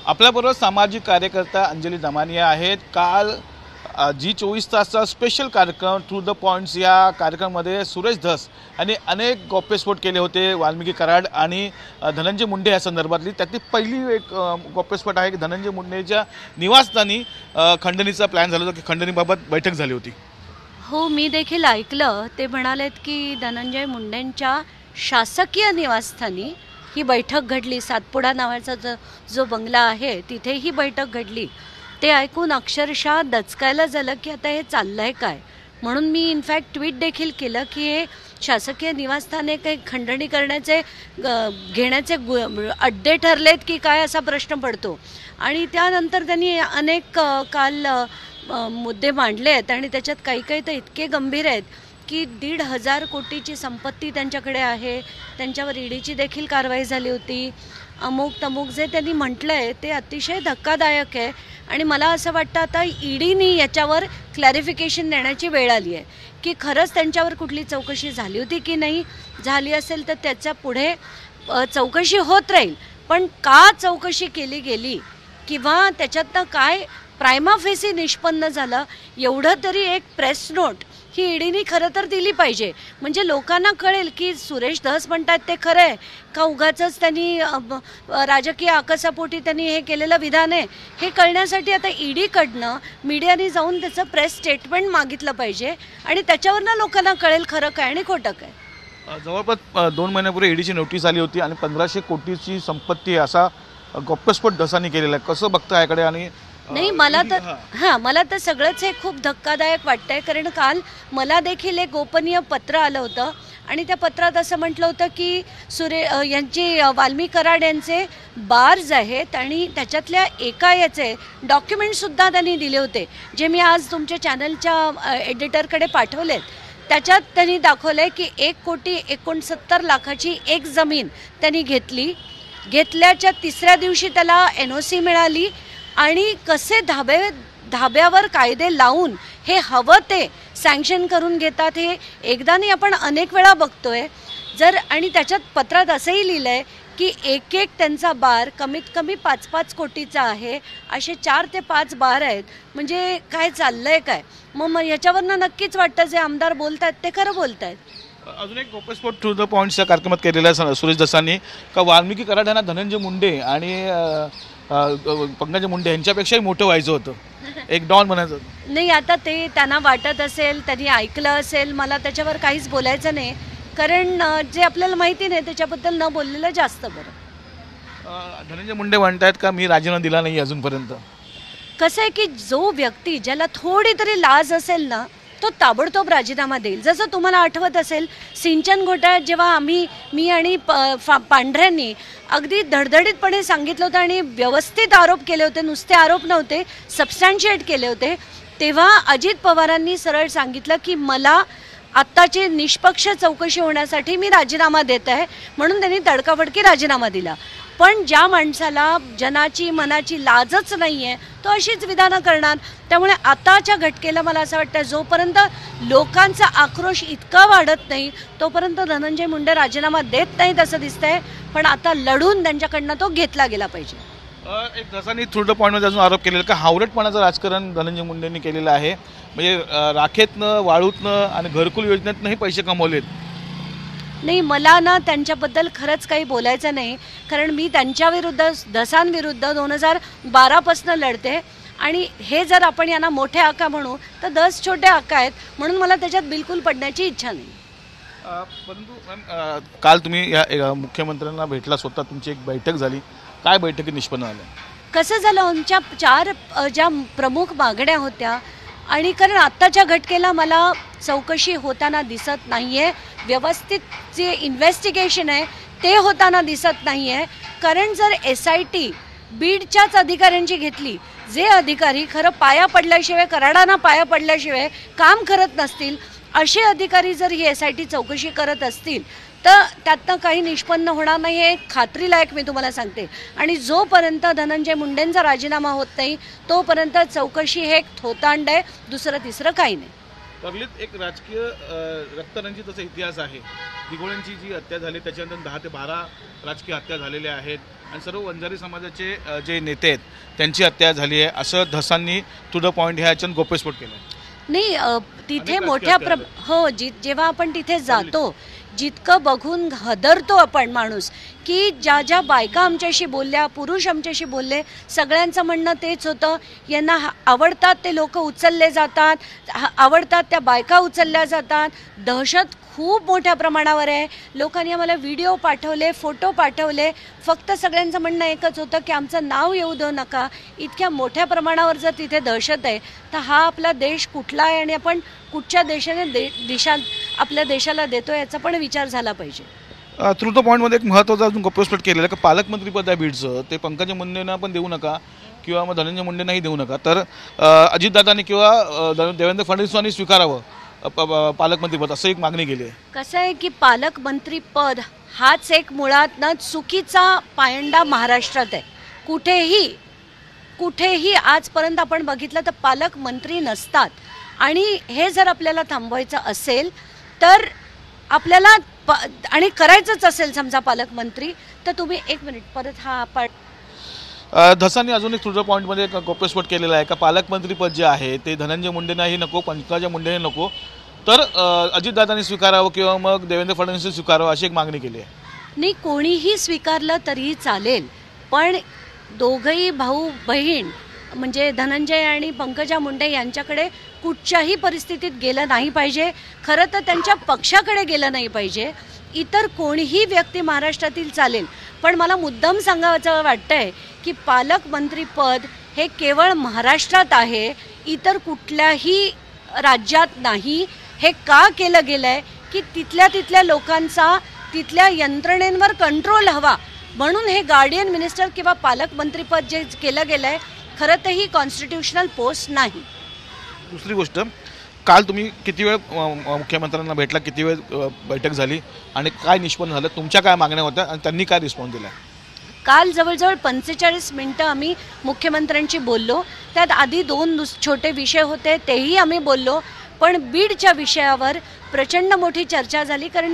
आपल्याबरोबर सामाजिक कार्यकर्ता अंजली दमानिया आहेत। काल जी 24 तासचा स्पेशल कार्यक्रम टू द पॉइंट्स या कार्यक्रमामध्ये सुरेश धस यांनी अनेक गौप्यस्फोट केले होते। वाल्मिकी कराड आणि धनंजय मुंडे या संदर्भातली त्यातली पहिली एक गौप्यस्फोट आहे की धनंजय मुंडेच्या निवासस्थानी खंडणीचा प्लॅन झाला होता की खंडणीबाबत बैठक झाली होती। हो, मी देखील ऐकलं। ते म्हणालेत की धनंजय मुंडेंच्या शासकीय निवासस्थानी ही बैठक घडली। सातपुडा नावाचा जो बंगला आहे तिथे ही बैठक घडली। ते ऐकून अक्षरशः दचकायला झालं की आता हे चाललंय काय। म्हणून मी इनफॅक्ट ट्विट देखील केलं की हे शासकीय निवासस्थाने काही खंडणी करण्याचे घेण्याचे अड्डे ठरलेत की काय असा प्रश्न पडतो। आणि त्यानंतर त्यांनी अनेक काल मुद्दे मांडले आहेत आणि त्याच्यात काही काही तर इतके गंभीर आहेत की 1,500 कोटीची संपत्ती त्यांच्याकडे आहे। त्यांच्यावर ईडीची देखील कारवाई झाली होती। अमुक तमुक जे त्यांनी म्हटलंय ते अतिशय धक्कादायक आहे आणि मला असं वाटतं आता ईडीनी याच्यावर क्लॅरिफिकेशन देण्याची वेळ आली आहे की खरंच त्यांच्यावर कुठली चौकशी झाली होती की नाही। झाली असेल तर त्याच्या पुढे चौकशी होत राहील, पण का चौकशी केली गेली किंवा त्याच्यातनं काय प्रायमा फेसी निष्पन्न झालं एवढं तरी एक प्रेस नोट ही ईडीनी खरं तर दिली पाहिजे। म्हणजे लोकांना कळेल की सुरेश धस म्हणतात ते खरं आहे का उगाचच त्यांनी राजकीय आकसापोटी त्यांनी हे केलेलं विधान आहे हे कळण्यासाठी आता ईडीकडनं मीडियाने जाऊन त्याचं प्रेस स्टेटमेंट मागितलं पाहिजे आणि त्याच्यावरनं लोकांना कळेल खरं काय आणि खोटं काय। जवळपास 2 महिन्यापूर्वी ईडीची नोटीस आली होती आणि 1500 कोटीची संपत्ती असा गौप्यस्फोट धसानी केलेला आहे। कसं बघता याकडे? आणि नाही, मला तर सगळंच हे खूप धक्कादायक वाटतंय, कारण काल मला देखील एक गोपनीय पत्र आलं होतं आणि त्या पत्रात असं म्हटलं होतं की यांची वाल्मिकी कराड यांचे बार्स आहेत आणि त्याच्यातल्या एका याचे डॉक्युमेंटसुद्धा त्यांनी दिले होते जे मी आज तुमच्या चॅनलच्या एडिटरकडे पाठवलेत। त्याच्यात त्यांनी दाखवलंय की 1,69,00,000 एक जमीन त्यांनी घेतल्याच्या तिसऱ्या दिवशी त्याला NOC मिळाली आणि कसे धाब्यावर कायदे लावून हे हवं ते सँक्शन करून घेतात हे एकदा नाही आपण अनेक वेळा बघतोय। आणि त्याच्यात पत्रात असंही लिहिलंय की एक त्यांचा बार कमीत कमी 5-5 कोटीचा आहे। असे 4 ते 5 बार आहेत। म्हणजे काय चाललंय काय? मग याच्यावरनं नक्कीच वाटतं जे आमदार बोलतात ते खरं बोलतायत। अजून एक गौप्यस्फोट टू द पॉइंट्सच्या कार्यक्रमात केलेला सुरेश धसांनी का वाल्मिकी कराड यांना धनंजय मुंडे आणि पंकजा मुंडे यांच्यापेक्षाही मोठं व्हायचं होतं, एक डॉन म्हणायचं होतं। नाही, आता ते त्यांना वाटत असेल, त्यांनी ऐकलं असेल, मला त्याच्यावर काहीच बोलायचं नाही, कारण जे आपल्याला माहिती नाही त्याच्याबद्दल न बोललेलं जास्त बरं। धनंजय मुंडे म्हणतात का मी राजीनामा दिला नाही अजूनपर्यंत। कसं आहे की जो व्यक्ती ज्याला थोडी तरी लाज असेल ना तो ताबडतोब राजीनामा देईल। जसं तुम्हाला आठवत असेल सिंचन घोटाळ्यात जेव्हा मी आणि पांढऱ्यांनी अगदी धडधडीतपणे सांगितलं होतं आणि व्यवस्थित आरोप केले होते, नुसते आरोप नव्हते, सबस्टॅन्शिएट केले होते, तेव्हा अजित पवारांनी सरळ सांगितलं की मला आत्ताची निष्पक्ष चौकशी होण्यासाठी मी राजीनामा देत आहे, म्हणून त्यांनी तडकाफडकी राजीनामा दिला। पण ज्या माणसाला जनाची मनाची लाजच नाही आहे तो अशीच विधानं करणार। त्यामुळे आताच्या घटकेला मला असं वाटतं जोपर्यंत लोकांचा आक्रोश इतका वाढत नाही तोपर्यंत धनंजय मुंडे राजीनामा देत नाहीत असं दिसतंय, पण आता लढून त्यांच्याकडनं तो घेतला गेला पाहिजे। एक धसांनी थ्रू द पॉइंटमध्ये अजून आरोप केलेला का हावरटपणाचं राजकारण धनंजय मुंडेंनी केलेलं आहे। म्हणजे राखेतनं वाळूतनं आणि घरकुल योजनेतनंही पैसे कमवलेत। नाही, मला ना त्यांच्याबद्दल खरंच काही बोलायचं नाही, कारण मी त्यांच्याविरुद्ध धसांविरुद्ध 2012 पासून लढते आणि हे जर आपण यांना मोठे आका म्हणू तर 10 छोटे आका आहेत, म्हणून मला त्याच्यात बिलकुल पडण्याची इच्छा नाही। परंतु काल तुम्ही या मुख्यमंत्र्यांना भेटला, स्वतः तुमची एक बैठक झाली, काय बैठकीत निष्पन्न झालं? कसं झालं, आमच्या 4 ज्या प्रमुख मागण्या होत्या आणि कारण आत्ताच्या घटकेला मला चौकशी होताना दिसत नाहीये, व्यवस्थित जे इन्व्हेस्टिगेशन आहे ते होताना दिसत नाहीये। कारण जर SIT बीडच्याच अधिकाऱ्यांची घेतली, जे अधिकारी खरं पाया पडल्याशिवाय कराडांना पाया पडल्याशिवाय काम करत नसतील असे अधिकारी जर ही SIT चौकशी करत असतील तर त्यातनं काही निष्पन्न होणार नाही हे खात्रीलायक मी तुम्हाला सांगते। आणि जोपर्यंत धनंजय मुंडेंचा राजीनामा होत नाही तोपर्यंत चौकशी हे एक थोतांड आहे, दुसरं तिसरं काही नाही। परलीत एक राजकीय रक्तरंजित असा इतिहास आहे. दिघोळ्यांची जी हत्या झाली त्याच्यानंतर 10 ते 12 राजकीय हत्या झालेल्या आहेत आणि सर्व वंजारी समाजाचे जे नेते आहेत त्यांची हत्या झाली आहे असं धसांनी टू द पॉईंट ह्या याच्यात गौप्यस्फोट केला. नाही तिथे अनेक मोठ्या राजकीय हो जेव्हा आपण तिथे जातो जितकं बघून हदरतो आपण माणूस की ज्या ज्या बायका आमच्याशी बोलल्या, पुरुष आमच्याशी बोलले, सगळ्यांचं म्हणणं तेच होतं, यांना आवडतात ते लोक उचलले जातात, आवडतात त्या बायका उचलल्या जातात. दहशत खूप मोठ्या प्रमाणावर आहे. लोकांनी आम्हाला व्हिडिओ पाठवले, फोटो पाठवले. फक्त सगळ्यांचं म्हणणं एकच होतं की आमचं नाव येऊ देऊ नका. इतक्या मोठ्या प्रमाणावर जर तिथे दहशत आहे तर हा आपला देश कुठला आहे आणि आपण कुठच्या दिशा आपल्या देशाला देतो याचा पण विचार झाला पाहिजे. थ्रू द पॉईंटमध्ये एक महत्त्वाचा अजून गौप्यस्फोट केलेला आहे की पालकमंत्रीपद आहे बीडचं ते पंकजा मुंडेंना पण देऊ नका किंवा मग धनंजय मुंडेंनाही देऊ नका. तर अजितदादांनी किंवा देवेंद्र फडणवीसांनी स्वीकारावं पालकमंत्रीपद असं एक मागणी केली आहे. कसं आहे की पालकमंत्रीपद हाच एक मुळात ना चुकीचा पायंडा महाराष्ट्रात आहे. कुठेही आजपर्यंत आपण बघितलं तर पालकमंत्री नसतात आणि हे जर आपल्याला थांबवायचं असेल तर आपल्याला आणि करायचंच असेल समजा पालकमंत्री तर तुम्ही एक मिनिट परत हा धसांनी अजून एक तुझ्या पॉईंटमध्ये एक गौप्यस्फोट केलेला आहे का पालकमंत्रीपद जे आहे ते धनंजय मुंडेंनाही नको, पंकजा मुंडेंनाही नको, तर अजितदादांनी स्वीकारावं किंवा मग देवेंद्र फडणवीसांनी स्वीकारावं अशी एक मागणी केली आहे. नाही कोणीही स्वीकारलं तरीही चालेल पण दोघंही भाऊ बहीण म्हणजे धनंजय आणि पंकजा मुंडे यांच्याकडे कुठच्याही परिस्थितीत गेलं नाही पाहिजे. खरं तर त्यांच्या पक्षाकडे गेलं नाही पाहिजे. इतर कोणीही व्यक्ती महाराष्ट्रातील चालेल पण मला मुद्दाम सांगायचं वाटतंय की पालकमंत्रीपद हे केवळ महाराष्ट्रात आहे, इतर कुठल्याही राज्यात नाही. हे का केलं गेलंय की तिथल्या लोकांचा तिथल्या यंत्रणेंवर कंट्रोल हवा म्हणून हे गार्डियन मिनिस्टर किंवा पालकमंत्रीपद जे केलं गेलंय खरं तर ही कॉन्स्टिट्यूशनल पोस्ट नाही. दुसरी गोष्ट, काल तुम्ही किती वेळ मुख्यमंत्र्यांना भेटला, किती वेळ बैठक झाली आणि काय निष्पन्न झालं, तुमच्या काय मागण्या होत्या आणि त्यांनी काय रिस्पॉन्स दिला? काल जवळजवळ 45 मिनिटं आम्ही मुख्यमंत्र्यांशी बोललो. त्यात आधी 2 छोटे विषय होते तेही आम्ही बोललो पण बीडच्या विषयावर प्रचंड मोठी चर्चा झाली कारण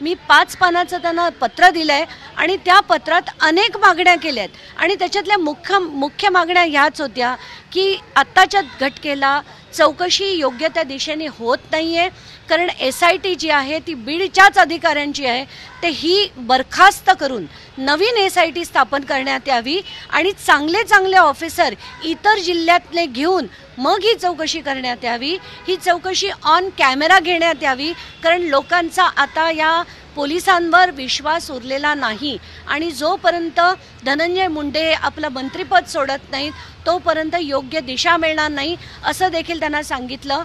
मी 5 पानाचं त्यांना पत्र दिलं आहे आणि त्या पत्रात अनेक मागण्या केल्या आहेत आणि त्याच्यातल्या मुख्य मागण्या ह्याच होत्या की आत्ताच्या घटनेला चौकशी योग्य त्या दिशेने होत नाही आहे कारण SIT जी आहे ती बीडच्याच अधिकाऱ्यांची आहे ते ही बरखास्त करून नवीन SIT स्थापन करण्यात यावी आणि चांगले ऑफिसर इतर जिल्ह्यातले घेऊन मग ही चौकशी करण्यात यावी. ही चौकशी ऑन कॅमेरा घेण्यात यावी कारण लोकांचा आता या पोलिसांवर विश्वास उरलेला नाही आणि जोपर्यंत धनंजय मुंडे आपलं मंत्रिपद सोडत नाहीत तोपर्यंत योग्य दिशा मिळणार नाही असं देखील त्यांना सांगितलं.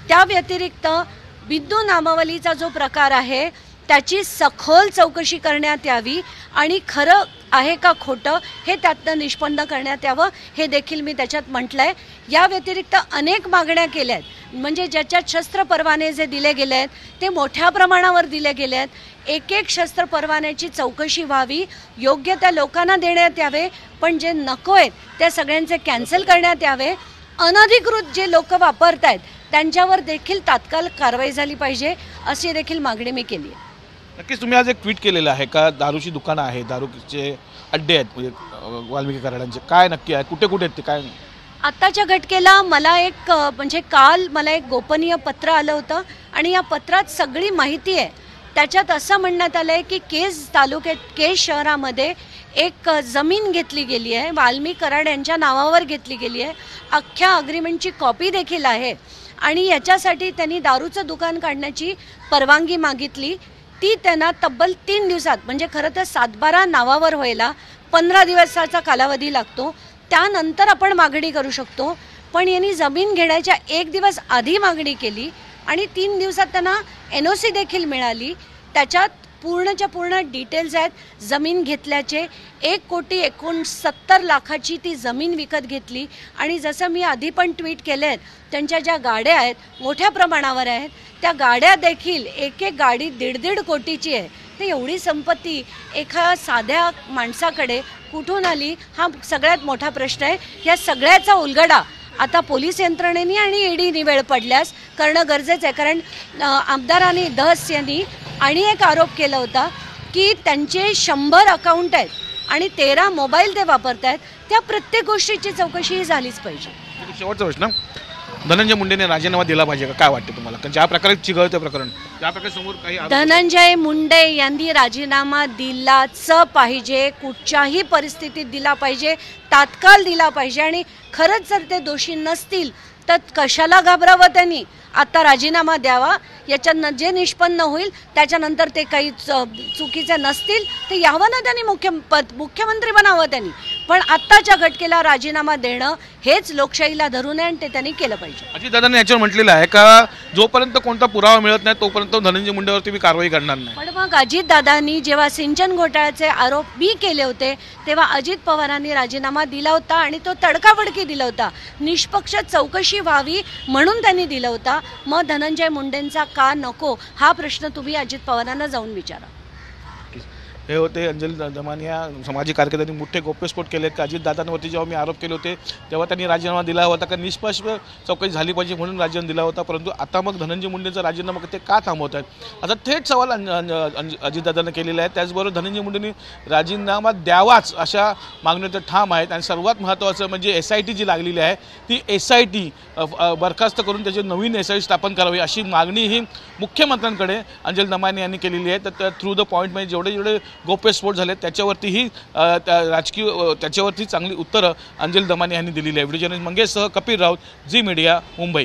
त्या व्यतिरिक्त बिंदू नामावलीचा जो प्रकार आहे त्याची सखोल चौकशी करण्यात यावी आणि खरं आहे का खोटं हे त्यातनं निष्पन्न करण्यात यावं हे देखील मी त्याच्यात म्हटलंय. या व्यतिरिक्त अनेक मागण्या केल्या आहेत म्हणजे ज्याच्यात शस्त्र परवाने जे दिले गेले आहेत ते मोठ्या प्रमाणावर दिले गेले आहेत. एक शस्त्र परवान्याची चौकशी व्हावी, योग्य त्या लोकांना देण्यात यावे पण जे नको आहेत त्या सगळ्यांचे कॅन्सल करण्यात यावे. अनधिकृत जे लोक वापरत आहेत त्यांच्यावर देखील तात्काळ कारवाई झाली पाहिजे अशी देखील मागणी मी केली आहे. नक्कीच तुम्ही आज एक ट्विट केलेलं आहे का दारूची दुकानं आहे, दारूचे अड्डे आहेत म्हणजे वाल्मिकी कराडांचे, काय नक्की आहे, कुठे आहेत ते काय? आत्ताच्या घटनेला मला काल मला एक गोपनीय पत्र आलं होतं आणि या पत्रात सगळी माहिती आहे. त्याच्यात असं म्हणण्यात आलं आहे की केज शहरामध्ये एक जमीन घेतली गेली आहे, वाल्मिकी कराड यांच्या नावावर घेतली गेली आहे. अख्ख्या अग्रीमेंटची कॉपी देखील आहे आणि याच्यासाठी त्यांनी दारूचं दुकान काढण्याची परवानगी मागितली. ती त्यांना तब्बल 3 दिवसात म्हणजे खरं तर 7-12 नावावर व्हायला 15 दिवसाचा कालावधी लागतो. त्यानंतर आपण मागणी करू शकतो पण यांनी जमीन घेण्याच्या 1 दिवस आधी मागणी केली आणि 3 दिवसात त्यांना NOC देखील मिळाली. त्याच्यात पूर्णच्या पूर्ण डिटेल्स आहेत जमीन घेतल्याचे. 1,69,00,000 ती जमीन विकत घेतली आणि जसं मी आधी पण ट्विट केले आहेत त्यांच्या ज्या गाड्या आहेत मोठ्या प्रमाणावर आहेत त्या गाड्या देखील एक गाडी 1.5 कोटीची आहे. तर एवढी संपत्ती एका साध्या माणसाकडे कुठून आली हा सगळ्यात मोठा प्रश्न आहे. या सगळ्याचा उलगडा आता पोलीस यंत्रणेने आणि ईडीने वेळ पडल्यास करणं गरजेचं आहे. कारण आमदारांनी धस यांनी आणि एक आरोप केला होता की त्यांचे 100 अकाउंट आहेत आणि 13 मोबाईल ते वापरत आहेत. त्या प्रत्येक गोष्टीची चौकशी झालीच पाहिजे. शेवटचा प्रश्न, धनंजय मुंडेने राजीनामा दिला पाहिजे का? काय वाटतं तुम्हाला? कारण ज्या प्रकारे चिघळतं प्रकरण, त्या प्रकारे समोर काही धनंजय मुंडे यांनी राजीनामा दिलाच पाहिजे, कुठच्याही परिस्थितीत दिला पाहिजे, तात्काळ दिला पाहिजे. आणि खरंच जर ते दोषी नसतील तर कशाला घाबरावं त्यांनी? आता राजीनामा द्यावा, याच्यात जे निष्पन्न होईल त्याच्यानंतर ते काही चुकीचे नसतील तर यावं ना त्यांनी, मुख्यमंत्री बनावं त्यांनी. पण आत्ताच्या घटकेला राजीनामा देणं हेच लोकशाहीला धरून आहे आणि ते त्यांनी केलं पाहिजे. अजितदादांनी याच्यावर म्हटलेलं आहे का जोपर्यंत कोणता पुरावा मिळत नाही तोपर्यंत धनंजय मुंडेवरती मी कारवाई करणार नाही. पण मग अजितदादांनी जेव्हा सिंचन घोटाळ्याचे आरोप मी केले होते तेव्हा अजित पवारांनी राजीनामा दिला होता आणि तो तडकाफडकी दिला होता. निष्पक्ष चौकशी व्हावी म्हणून त्यांनी दिला होता. मग धनंजय मुंडेंचा का नको हा प्रश्न तुम्ही अजित पवारांना जाऊन विचारा. हे होते अंजली दमानिया. सामाजिक कार्यकर्त्यांनी मोठे गौप्यस्फोट केले की अजितदादांवरती जेव्हा मी आरोप केले होते तेव्हा त्यांनी राजीनामा दिला होता का निष्पक्ष चौकशी झाली पाहिजे म्हणून राजीनामा दिला होता. परंतु आता मग धनंजय मुंडेंचा राजीनामा ते का थांबवत आहेत? आता थेट सवाल अजितदादांना केलेला आहे. त्याचबरोबर धनंजय मुंडेंनी राजीनामा द्यावाच अशा मागणीवर ठाम आहेत. आणि सर्वात महत्त्वाचं म्हणजे SIT जी लागलेली आहे ती SIT बरखास्त करून त्याची नवीन SIT स्थापन करावी अशी मागणी ही मुख्यमंत्र्यांकडे अंजली दमानिया यांनी केलेली आहे. तर थ्रू द पॉईंट म्हणजे जेवढे गौप्यस्फोट झाले त्याच्यावरतीही त्याच्यावरती चांगली उत्तरं अंजली दमानिया यांनी दिलेली आहे. व्हिडिओ जर्नलिस्ट मंगेशसह कपिल राऊत, झी मीडिया, मुंबई.